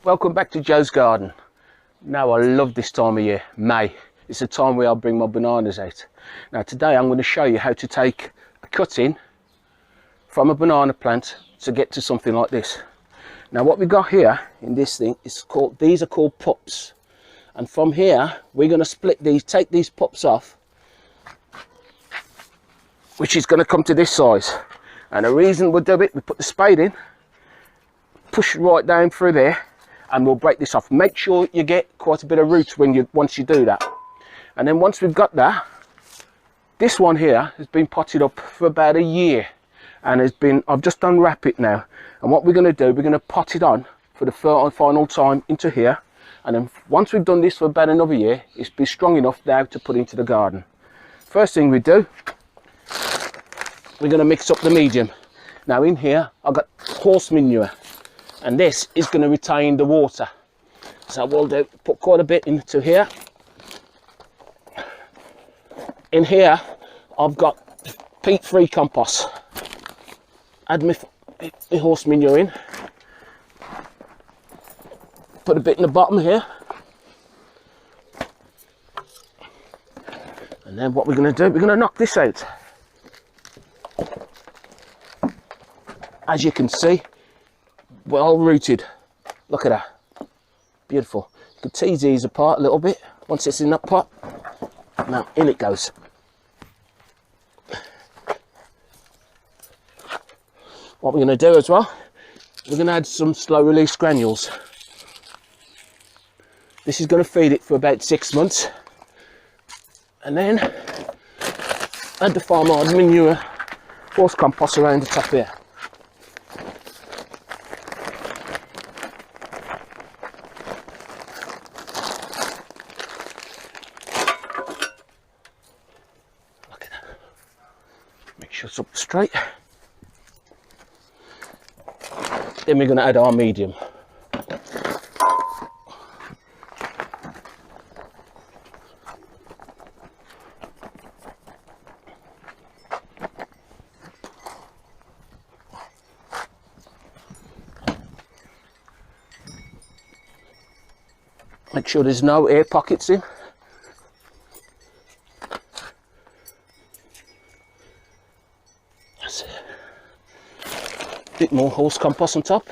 Welcome back to Joe's garden. Now I love this time of year, May. It's the time where I bring my bananas out. Now today I'm going to show you how to take a cutting from a banana plant to get to something like this. Now what we got here in this thing is called, these are called pups. And from here we're going to split these, take these pups off, which is going to come to this size. And the reason we'll do it, we put the spade in, push right down through there, and we'll break this off. Make sure you get quite a bit of roots once you do that. And then once we've got that, this one here has been potted up for about a year, and I've just unwrapped it now. And what we're going to do, we're going to pot it on for the final time into here. And then once we've done this for about another year, it's been strong enough now to put into the garden. First thing we do, we're going to mix up the medium. Now in here I've got horse manure, and this is going to retain the water. So we'll put quite a bit into here. In here I've got peat-free compost. Add my horse manure in. Put a bit in the bottom here. And then what we're going to do, we're going to knock this out. As you can see, well rooted. Look at that, beautiful. You can tease these apart a little bit once it's in that pot. Now in it goes. What we're going to do as well, we're going to add some slow release granules. This is going to feed it for about 6 months, and then add the farmyard manure, horse compost around the top here. Make sure it's up straight. Then we're going to add our medium. Make sure there's no air pockets in. Bit more horse compost on top.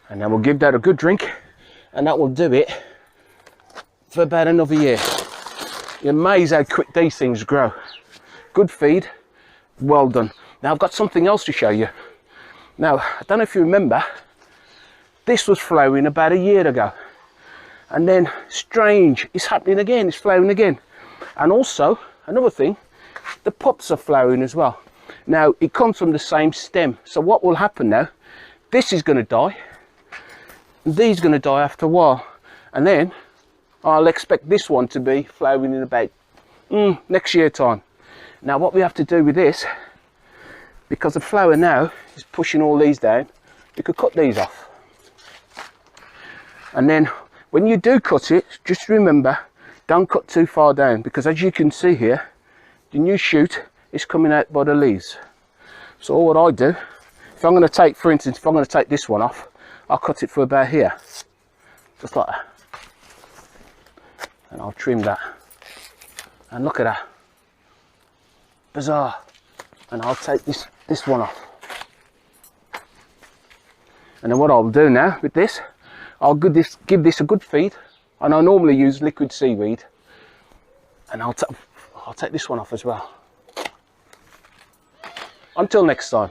And then we'll give that a good drink, and that will do it for about another year. You're amazed how quick these things grow. Good feed, well done. Now I've got something else to show you. Now I don't know if you remember, this was flowering about a year ago. And then, strange, it's happening again, it's flowering again. And also, another thing, the pups are flowering as well. Now, it comes from the same stem. So what will happen now, this is going to die, and these are going to die after a while. And then, I'll expect this one to be flowering in about next year time. Now, what we have to do with this, because the flower now is pushing all these down, we could cut these off. And then, when you do cut it, just remember, don't cut too far down, because as you can see here, the new shoot is coming out by the leaves. So all what I do, if I'm going to take, for instance, if I'm going to take this one off, I'll cut it for about here, just like that. And I'll trim that. And look at that. Bizarre. And I'll take this one off. And then what I'll do now with this, I'll give this a good feed, and I normally use liquid seaweed, and I'll take this one off as well. Until next time.